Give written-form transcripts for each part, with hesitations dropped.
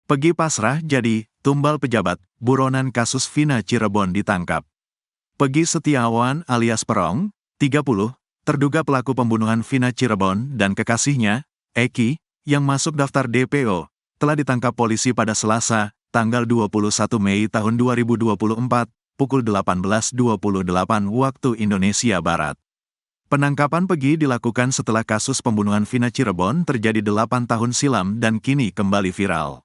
Pegi pasrah jadi tumbal pejabat, buronan kasus Vina Cirebon ditangkap. Pegi Setiawan alias Perong, 30, terduga pelaku pembunuhan Vina Cirebon dan kekasihnya, Eki, yang masuk daftar DPO, telah ditangkap polisi pada Selasa, tanggal 21 Mei tahun 2024, pukul 18.28 waktu Indonesia Barat. Penangkapan Pegi dilakukan setelah kasus pembunuhan Vina Cirebon terjadi 8 tahun silam dan kini kembali viral.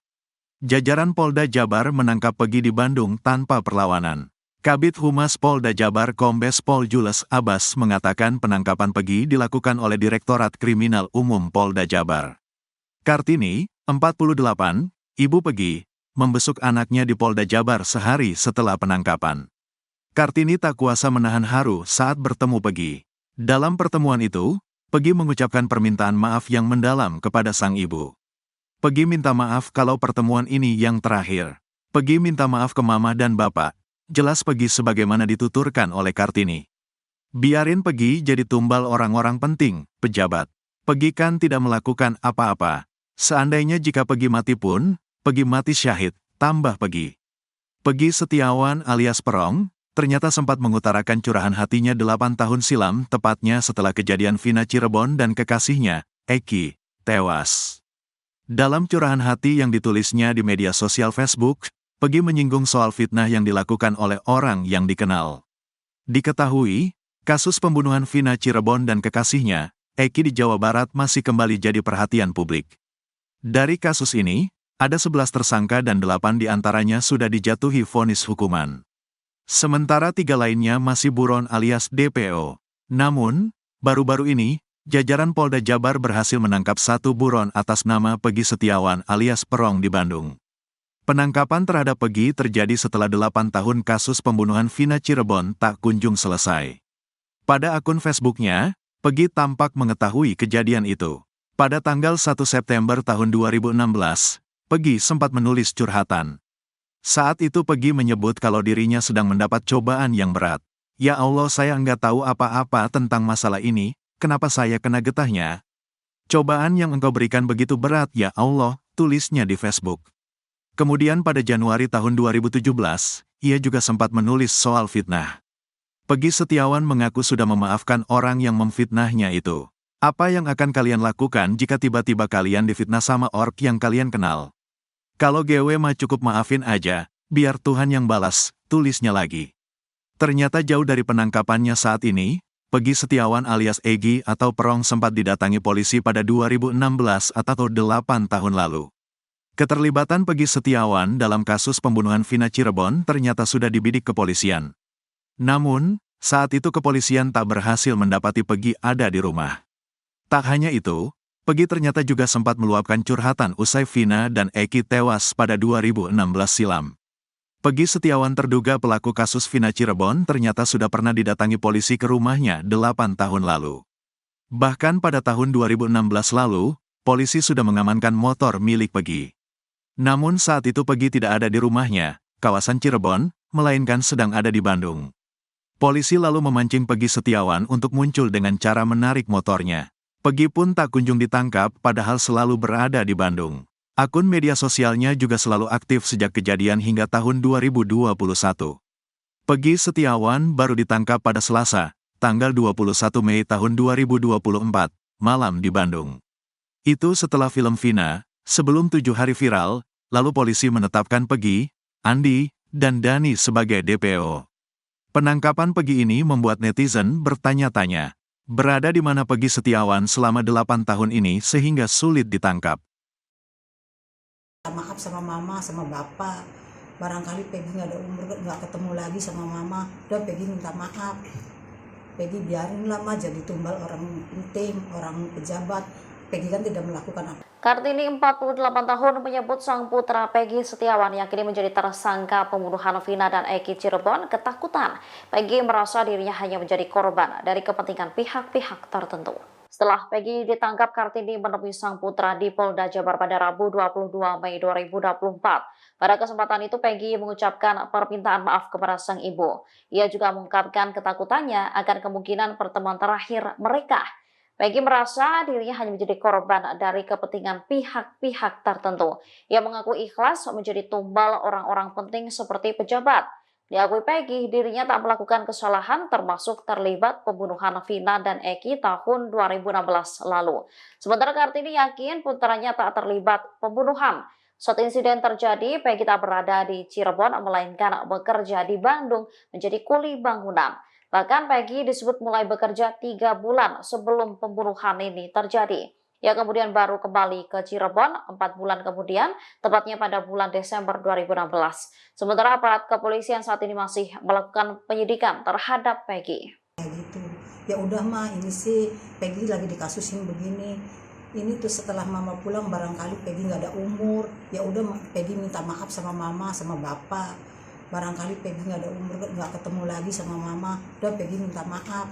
Jajaran Polda Jabar menangkap Pegi di Bandung tanpa perlawanan. Kabid Humas Polda Jabar Kombes Pol Jules Abbas mengatakan penangkapan Pegi dilakukan oleh Direktorat Kriminal Umum Polda Jabar. Kartini, 48, ibu Pegi, membesuk anaknya di Polda Jabar sehari setelah penangkapan. Kartini tak kuasa menahan haru saat bertemu Pegi. Dalam pertemuan itu, Pegi mengucapkan permintaan maaf yang mendalam kepada sang ibu. Pegi minta maaf kalau pertemuan ini yang terakhir. Pegi minta maaf ke mama dan bapak. Jelas Pegi sebagaimana dituturkan oleh Kartini. Biarin Pegi jadi tumbal orang-orang penting, pejabat. Pegi kan tidak melakukan apa-apa. Seandainya jika Pegi mati pun, Pegi mati syahid, tambah Pegi. Pegi Setiawan alias Perong, ternyata sempat mengutarakan curahan hatinya 8 tahun silam, tepatnya setelah kejadian Vina Cirebon dan kekasihnya, Eki, tewas. Dalam curahan hati yang ditulisnya di media sosial Facebook, Pegi menyinggung soal fitnah yang dilakukan oleh orang yang dikenal. Diketahui, kasus pembunuhan Vina Cirebon dan kekasihnya, Eki di Jawa Barat masih kembali jadi perhatian publik. Dari kasus ini, ada 11 tersangka dan 8 diantaranya sudah dijatuhi vonis hukuman. Sementara 3 lainnya masih buron alias DPO. Namun, baru-baru ini, jajaran Polda Jabar berhasil menangkap 1 buron atas nama Pegi Setiawan alias Perong di Bandung. Penangkapan terhadap Pegi terjadi setelah 8 tahun kasus pembunuhan Vina Cirebon tak kunjung selesai. Pada akun Facebooknya, Pegi tampak mengetahui kejadian itu. Pada tanggal 1 September tahun 2016, Pegi sempat menulis curhatan. Saat itu Pegi menyebut kalau dirinya sedang mendapat cobaan yang berat. Ya Allah, saya nggak tahu apa-apa tentang masalah ini. Kenapa saya kena getahnya? Cobaan yang engkau berikan begitu berat ya Allah, tulisnya di Facebook. Kemudian pada Januari tahun 2017, ia juga sempat menulis soal fitnah. Pegi Setiawan mengaku sudah memaafkan orang yang memfitnahnya itu. Apa yang akan kalian lakukan jika tiba-tiba kalian difitnah sama ork yang kalian kenal? Kalau GW mah cukup maafin aja, biar Tuhan yang balas, tulisnya lagi. Ternyata jauh dari penangkapannya saat ini, Pegi Setiawan alias Egi atau Perong sempat didatangi polisi pada 2016 atau 8 tahun lalu. Keterlibatan Pegi Setiawan dalam kasus pembunuhan Vina Cirebon ternyata sudah dibidik kepolisian. Namun, saat itu kepolisian tak berhasil mendapati Pegi ada di rumah. Tak hanya itu, Pegi ternyata juga sempat meluapkan curhatan usai Vina dan Eki tewas pada 2016 silam. Pegi Setiawan terduga pelaku kasus Vina Cirebon ternyata sudah pernah didatangi polisi ke rumahnya 8 tahun lalu. Bahkan pada tahun 2016 lalu, polisi sudah mengamankan motor milik Pegi. Namun saat itu Pegi tidak ada di rumahnya, kawasan Cirebon, melainkan sedang ada di Bandung. Polisi lalu memancing Pegi Setiawan untuk muncul dengan cara menarik motornya. Pegi pun tak kunjung ditangkap padahal selalu berada di Bandung. Akun media sosialnya juga selalu aktif sejak kejadian hingga tahun 2021. Pegi Setiawan baru ditangkap pada Selasa, tanggal 21 Mei tahun 2024, malam di Bandung. Itu setelah film Vina, sebelum 7 hari viral, lalu polisi menetapkan Pegi, Andi, dan Dani sebagai DPO. Penangkapan Pegi ini membuat netizen bertanya-tanya, berada di mana Pegi Setiawan selama 8 tahun ini sehingga sulit ditangkap. Maaf sama mama, sama bapak. Barangkali Pegi nggak ada umur, nggak ketemu lagi sama mama. Udah Pegi minta maaf. Pegi biarin lah mah jadi tumbal orang penting, orang pejabat. Pegi kan tidak melakukan apa. Kartini 48 tahun menyebut sang putra Pegi Setiawan yang kini menjadi tersangka pembunuhan Vina dan Eki Cirebon ketakutan. Pegi merasa dirinya hanya menjadi korban dari kepentingan pihak-pihak tertentu. Setelah Pegi ditangkap, Kartini menemui sang putra di Polda Jabar pada Rabu 22 Mei 2024. Pada kesempatan itu Pegi mengucapkan permintaan maaf kepada sang ibu. Ia juga mengungkapkan ketakutannya akan kemungkinan pertemuan terakhir mereka. Peggy merasa dirinya hanya menjadi korban dari kepentingan pihak-pihak tertentu. Ia mengaku ikhlas menjadi tumbal orang-orang penting seperti pejabat. Diakui Peggy, dirinya tak melakukan kesalahan termasuk terlibat pembunuhan Vina dan Eki tahun 2016 lalu. Sementara Kartini yakin putranya tak terlibat pembunuhan. Saat insiden terjadi, Peggy tak berada di Cirebon, melainkan bekerja di Bandung menjadi kuli bangunan. Bahkan Peggy disebut mulai bekerja 3 bulan sebelum pembunuhan ini terjadi. Ia kemudian baru kembali ke Cirebon 4 bulan kemudian, tepatnya pada bulan Desember 2016. Sementara aparat kepolisian saat ini masih melakukan penyidikan terhadap Peggy. Gitu. Ya udah mah, ini sih Peggy lagi dikasusin begini. Ini tuh setelah mama pulang barangkali Peggy nggak ada umur. Ya udah Peggy minta maaf sama mama sama bapak. Barangkali Peggy nggak ada umur, nggak ketemu lagi sama mama. Udah Peggy minta maaf.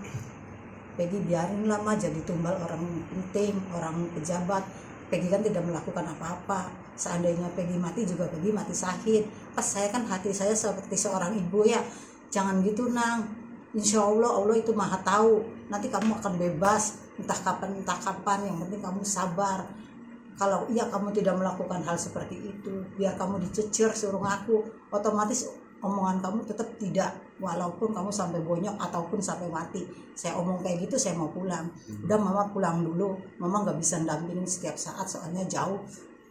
Peggy biarin lah mah jadi tumbal orang penting, orang pejabat. Peggy kan tidak melakukan apa-apa. Seandainya Peggy mati juga Peggy mati syahid. Pas saya kan hati saya seperti seorang ibu ya. Jangan gitu nang. Insya Allah, Allah itu maha tahu. Nanti kamu akan bebas. Entah kapan. Yang penting kamu sabar. Kalau iya kamu tidak melakukan hal seperti itu, biar kamu dicecer suruh ngaku, otomatis omongan kamu tetap tidak, walaupun kamu sampai bonyok ataupun sampai mati. Saya omong kayak gitu, saya mau pulang. Udah mama pulang dulu, mama nggak bisa dampingin setiap saat soalnya jauh.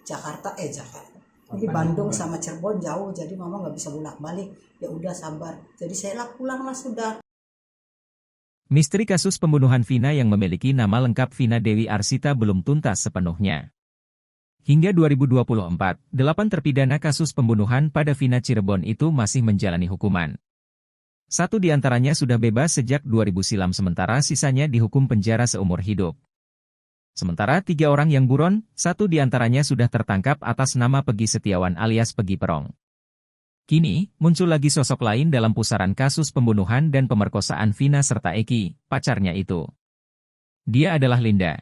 Jakarta ini Bandung sama Cirebon jauh, jadi mama nggak bisa bolak-balik. Ya udah sabar, jadi saya lah pulang lah sudah. Misteri kasus pembunuhan Vina yang memiliki nama lengkap Vina Dewi Arsita belum tuntas sepenuhnya. Hingga 2024, 8 terpidana kasus pembunuhan pada Vina Cirebon itu masih menjalani hukuman. 1 diantaranya sudah bebas sejak 2000 silam, sementara sisanya dihukum penjara seumur hidup. Sementara 3 orang yang buron, 1 diantaranya sudah tertangkap atas nama Peggy Setiawan alias Peggy Perong. Kini, muncul lagi sosok lain dalam pusaran kasus pembunuhan dan pemerkosaan Vina serta Eki, pacarnya itu. Dia adalah Linda.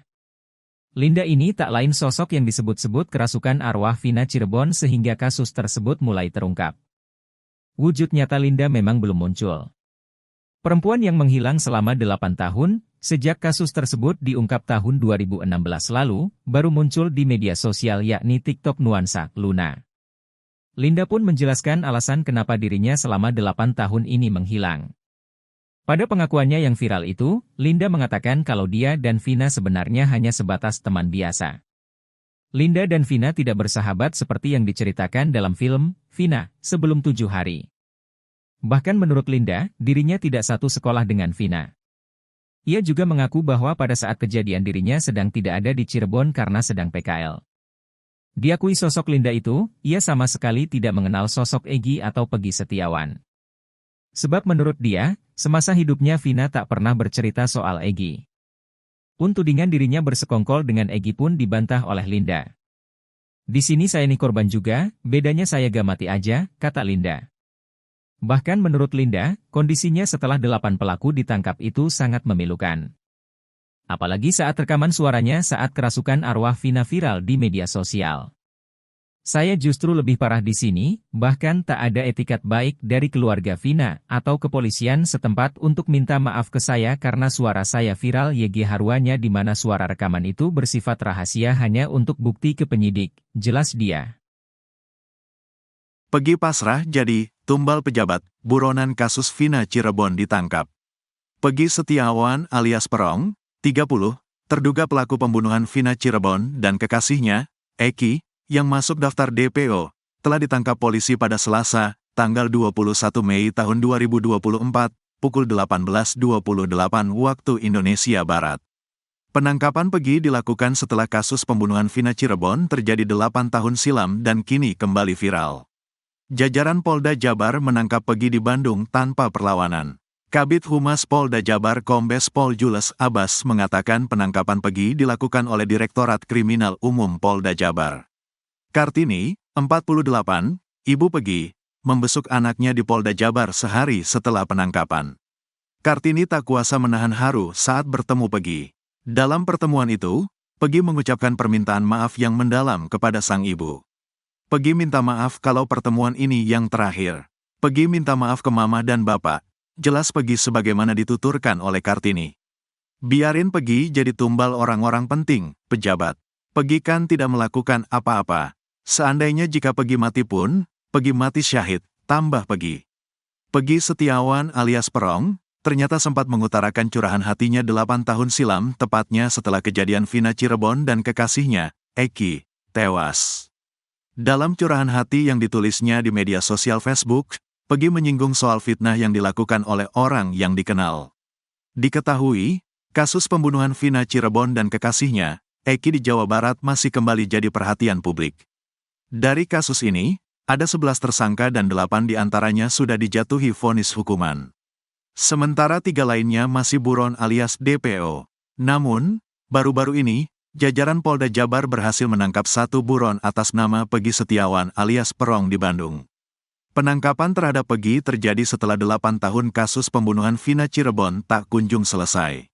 Linda ini tak lain sosok yang disebut-sebut kerasukan arwah Vina Cirebon sehingga kasus tersebut mulai terungkap. Wujud nyata Linda memang belum muncul. Perempuan yang menghilang selama 8 tahun, sejak kasus tersebut diungkap tahun 2016 lalu, baru muncul di media sosial yakni TikTok nuansa Luna. Linda pun menjelaskan alasan kenapa dirinya selama 8 tahun ini menghilang. Pada pengakuannya yang viral itu, Linda mengatakan kalau dia dan Vina sebenarnya hanya sebatas teman biasa. Linda dan Vina tidak bersahabat seperti yang diceritakan dalam film Vina sebelum 7 hari. Bahkan menurut Linda, dirinya tidak satu sekolah dengan Vina. Ia juga mengaku bahwa pada saat kejadian dirinya sedang tidak ada di Cirebon karena sedang PKL. Diakui sosok Linda itu, ia sama sekali tidak mengenal sosok Egy atau Peggy Setiawan. Sebab menurut dia, semasa hidupnya Vina tak pernah bercerita soal Egy. Pun tudingan dirinya bersekongkol dengan Egy pun dibantah oleh Linda. Di sini saya nih korban juga, bedanya saya gak mati aja, kata Linda. Bahkan menurut Linda, kondisinya setelah 8 pelaku ditangkap itu sangat memilukan. Apalagi saat rekaman suaranya saat kerasukan arwah Vina viral di media sosial. Saya justru lebih parah di sini, bahkan tak ada etikat baik dari keluarga Vina atau kepolisian setempat untuk minta maaf ke saya karena suara saya viral YG haruanya di mana suara rekaman itu bersifat rahasia hanya untuk bukti ke penyidik, jelas dia. Peggy pasrah jadi tumbal pejabat, buronan kasus Vina Cirebon ditangkap. Peggy Setiawan alias Perong, 30, terduga pelaku pembunuhan Vina Cirebon dan kekasihnya, Eki, yang masuk daftar DPO, telah ditangkap polisi pada Selasa, tanggal 21 Mei tahun 2024, pukul 18.28 waktu Indonesia Barat. Penangkapan Peggy dilakukan setelah kasus pembunuhan Vina Cirebon terjadi 8 tahun silam dan kini kembali viral. Jajaran Polda Jabar menangkap Peggy di Bandung tanpa perlawanan. Kabid Humas Polda Jabar Kombes Pol Jules Abbas mengatakan penangkapan Peggy dilakukan oleh Direktorat Kriminal Umum Polda Jabar. Kartini, 48, ibu Peggy, membesuk anaknya di Polda Jabar sehari setelah penangkapan. Kartini tak kuasa menahan haru saat bertemu Peggy. Dalam pertemuan itu, Peggy mengucapkan permintaan maaf yang mendalam kepada sang ibu. Peggy minta maaf kalau pertemuan ini yang terakhir. Peggy minta maaf ke mama dan bapak. Jelas Peggy sebagaimana dituturkan oleh Kartini. Biarin Peggy jadi tumbal orang-orang penting, pejabat. Peggy kan tidak melakukan apa-apa. Seandainya jika Peggy mati pun, Peggy mati syahid, tambah Peggy. Peggy Setiawan alias Perong, ternyata sempat mengutarakan curahan hatinya 8 tahun silam, tepatnya setelah kejadian Vina Cirebon dan kekasihnya, Eki, tewas. Dalam curahan hati yang ditulisnya di media sosial Facebook, Peggy menyinggung soal fitnah yang dilakukan oleh orang yang dikenal. Diketahui, kasus pembunuhan Vina Cirebon dan kekasihnya, Eki di Jawa Barat masih kembali jadi perhatian publik. Dari kasus ini, ada 11 tersangka dan 8 diantaranya sudah dijatuhi vonis hukuman. Sementara 3 lainnya masih buron alias DPO. Namun, baru-baru ini, jajaran Polda Jabar berhasil menangkap 1 buron atas nama Peggy Setiawan alias Perong di Bandung. Penangkapan terhadap Peggy terjadi setelah 8 tahun kasus pembunuhan Vina Cirebon tak kunjung selesai.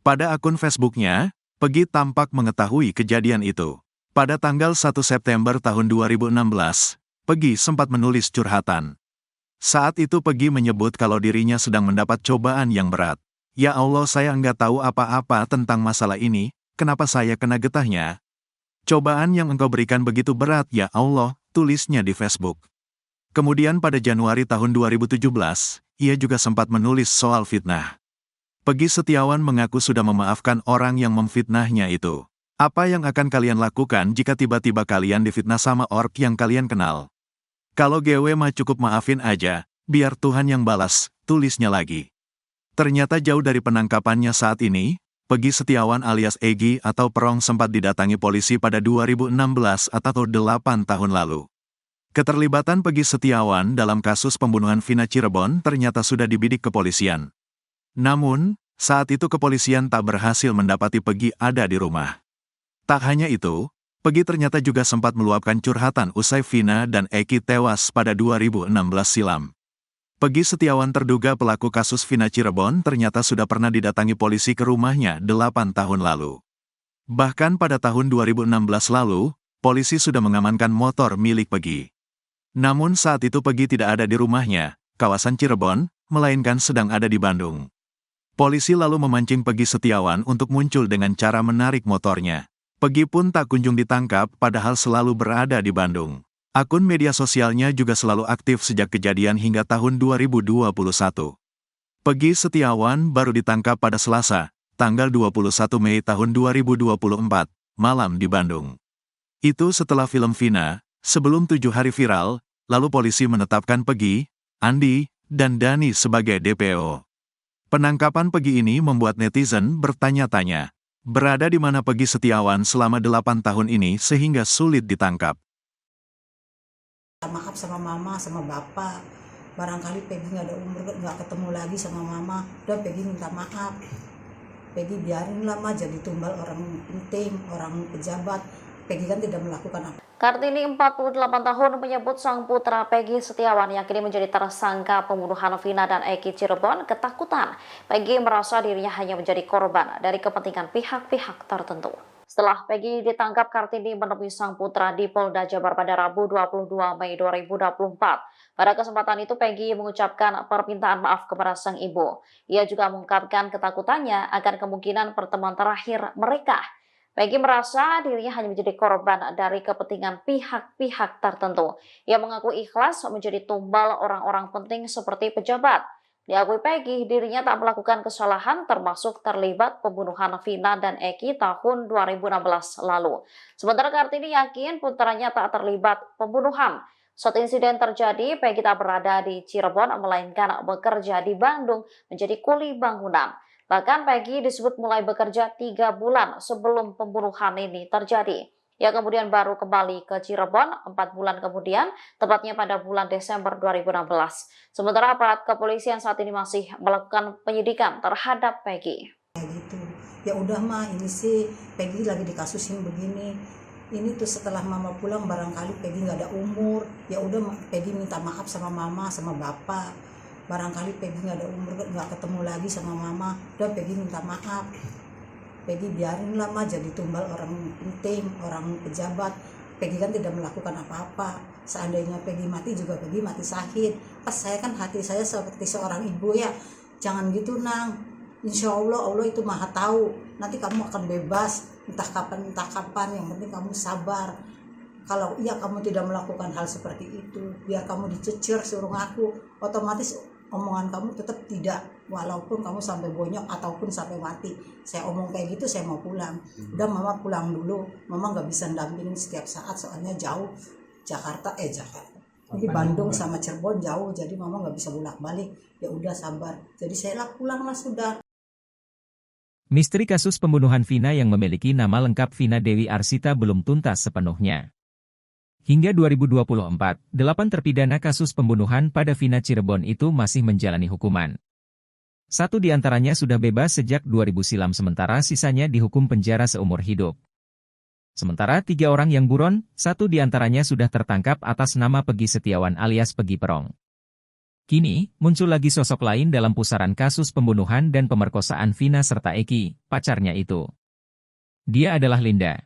Pada akun Facebooknya, Peggy tampak mengetahui kejadian itu. Pada tanggal 1 September tahun 2016, Peggy sempat menulis curhatan. Saat itu Peggy menyebut kalau dirinya sedang mendapat cobaan yang berat. Ya Allah, saya nggak tahu apa-apa tentang masalah ini, kenapa saya kena getahnya? Cobaan yang engkau berikan begitu berat ya Allah, tulisnya di Facebook. Kemudian pada Januari tahun 2017, ia juga sempat menulis soal fitnah. Peggy Setiawan mengaku sudah memaafkan orang yang memfitnahnya itu. Apa yang akan kalian lakukan jika tiba-tiba kalian difitnah sama ork yang kalian kenal? Kalau GW mah cukup maafin aja, biar Tuhan yang balas, tulisnya lagi. Ternyata jauh dari penangkapannya saat ini, Peggy Setiawan alias Egi atau Perong sempat didatangi polisi pada 2016 atau 8 tahun lalu. Keterlibatan Peggy Setiawan dalam kasus pembunuhan Vina Cirebon ternyata sudah dibidik kepolisian. Namun, saat itu kepolisian tak berhasil mendapati Peggy ada di rumah. Tak hanya itu, Peggy ternyata juga sempat meluapkan curhatan usai Vina dan Eki tewas pada 2016 silam. Peggy Setiawan terduga pelaku kasus Vina Cirebon ternyata sudah pernah didatangi polisi ke rumahnya 8 tahun lalu. Bahkan pada tahun 2016 lalu, polisi sudah mengamankan motor milik Peggy. Namun saat itu Peggy tidak ada di rumahnya, kawasan Cirebon, melainkan sedang ada di Bandung. Polisi lalu memancing Peggy Setiawan untuk muncul dengan cara menarik motornya. Peggy pun tak kunjung ditangkap padahal selalu berada di Bandung. Akun media sosialnya juga selalu aktif sejak kejadian hingga tahun 2021. Peggy Setiawan baru ditangkap pada Selasa, tanggal 21 Mei tahun 2024, malam di Bandung. Itu setelah film Vina, sebelum 7 hari viral, lalu polisi menetapkan Peggy, Andi, dan Dani sebagai DPO. Penangkapan Peggy ini membuat netizen bertanya-tanya, berada di mana Peggy Setiawan selama 8 tahun ini sehingga sulit ditangkap. Maaf sama mama, sama bapak. Barangkali Peggy nggak ada umur, nggak ketemu lagi sama mama. Udah Peggy minta maaf. Peggy biarin lah mah jadi tumbal orang penting, orang pejabat. Peggy kan tidak melakukan apa. Kartini 48 tahun menyebut sang putra Peggy Setiawan yang kini menjadi tersangka pembunuhan Vina dan Eki Cirebon ketakutan. Peggy merasa dirinya hanya menjadi korban dari kepentingan pihak-pihak tertentu. Setelah Peggy ditangkap, Kartini menemui sang putra di Polda Jabar pada Rabu 22 Mei 2024. Pada kesempatan itu Peggy mengucapkan permintaan maaf kepada sang ibu. Ia juga mengungkapkan ketakutannya akan kemungkinan pertemuan terakhir mereka. Peggy merasa dirinya hanya menjadi korban dari kepentingan pihak-pihak tertentu. Ia mengaku ikhlas menjadi tumbal orang-orang penting seperti pejabat. Diakui Peggy, dirinya tak melakukan kesalahan termasuk terlibat pembunuhan Vina dan Eki tahun 2016 lalu. Sementara Kartini yakin putranya tak terlibat pembunuhan. Saat insiden terjadi, Peggy tak berada di Cirebon melainkan bekerja di Bandung menjadi kuli bangunan. Bahkan Peggy disebut mulai bekerja 3 bulan sebelum pembunuhan ini terjadi. Ia kemudian baru kembali ke Cirebon 4 bulan kemudian, tepatnya pada bulan Desember 2016. Sementara aparat kepolisian saat ini masih melakukan penyidikan terhadap Peggy. Gitu. Ya udah mah, ini sih Peggy lagi dikasusin begini. Ini tuh setelah mama pulang barangkali Peggy nggak ada umur. Ya udah Peggy minta maaf sama mama, sama bapak. Barangkali Peggy nggak ada umur, nggak ketemu lagi sama mama. Udah Peggy minta maaf. Peggy biarin lah mah jadi tumbal orang penting, orang pejabat. Peggy kan tidak melakukan apa-apa. Seandainya Peggy mati juga Peggy mati syahid. Pas saya kan hati saya seperti seorang ibu ya. Jangan gitu nang. Insya Allah, Allah itu maha tahu. Nanti kamu akan bebas, entah kapan, yang penting kamu sabar. Kalau iya kamu tidak melakukan hal seperti itu, biar kamu dicecir suruh ngaku, otomatis omongan kamu tetap tidak. Walaupun kamu sampai bonyok ataupun sampai mati. Saya omong kayak gitu, saya mau pulang. Udah mama pulang dulu, mama nggak bisa dampingin setiap saat soalnya jauh. Jakarta. Ini Bandung sama Cirebon jauh, jadi mama nggak bisa bolak-balik. Ya udah sabar. Jadi saya pulang lah sudah. Misteri kasus pembunuhan Vina yang memiliki nama lengkap Vina Dewi Arsita belum tuntas sepenuhnya. Hingga 2024, 8 terpidana kasus pembunuhan pada Vina Cirebon itu masih menjalani hukuman. 1 di antaranya sudah bebas sejak 2000 silam sementara sisanya dihukum penjara seumur hidup. Sementara 3 orang yang buron, 1 di antaranya sudah tertangkap atas nama Peggy Setiawan alias Peggy Perong. Kini, muncul lagi sosok lain dalam pusaran kasus pembunuhan dan pemerkosaan Vina serta Eki, pacarnya itu. Dia adalah Linda.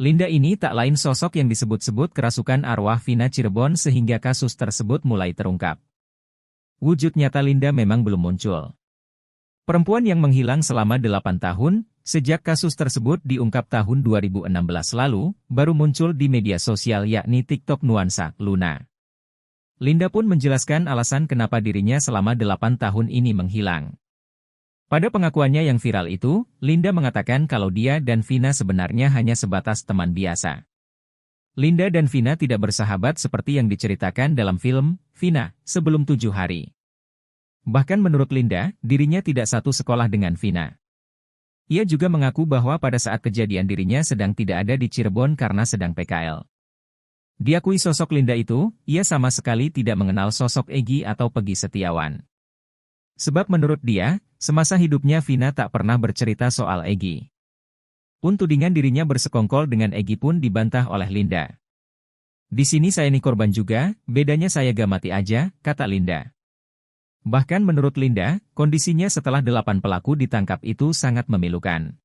Linda ini tak lain sosok yang disebut-sebut kerasukan arwah Vina Cirebon sehingga kasus tersebut mulai terungkap. Wujud nyata Linda memang belum muncul. Perempuan yang menghilang selama 8 tahun, sejak kasus tersebut diungkap tahun 2016 lalu, baru muncul di media sosial yakni TikTok nuansa Luna. Linda pun menjelaskan alasan kenapa dirinya selama 8 tahun ini menghilang. Pada pengakuannya yang viral itu, Linda mengatakan kalau dia dan Vina sebenarnya hanya sebatas teman biasa. Linda dan Vina tidak bersahabat seperti yang diceritakan dalam film Vina sebelum 7 hari. Bahkan menurut Linda, dirinya tidak satu sekolah dengan Vina. Ia juga mengaku bahwa pada saat kejadian dirinya sedang tidak ada di Cirebon karena sedang PKL. Diakui sosok Linda itu, ia sama sekali tidak mengenal sosok Egy atau Peggy Setiawan. Sebab menurut dia, semasa hidupnya Vina tak pernah bercerita soal Egy. Pun tudingan dirinya bersekongkol dengan Egy pun dibantah oleh Linda. Di sini saya nih korban juga, bedanya saya gak mati aja, kata Linda. Bahkan menurut Linda, kondisinya setelah 8 pelaku ditangkap itu sangat memilukan.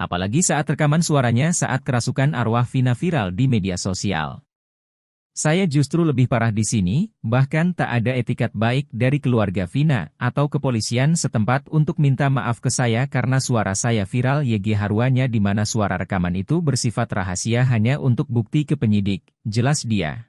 Apalagi saat rekaman suaranya saat kerasukan arwah Vina viral di media sosial. Saya justru lebih parah di sini, bahkan tak ada etikat baik dari keluarga Vina atau kepolisian setempat untuk minta maaf ke saya karena suara saya viral YG haruanya di mana suara rekaman itu bersifat rahasia hanya untuk bukti ke penyidik, jelas dia.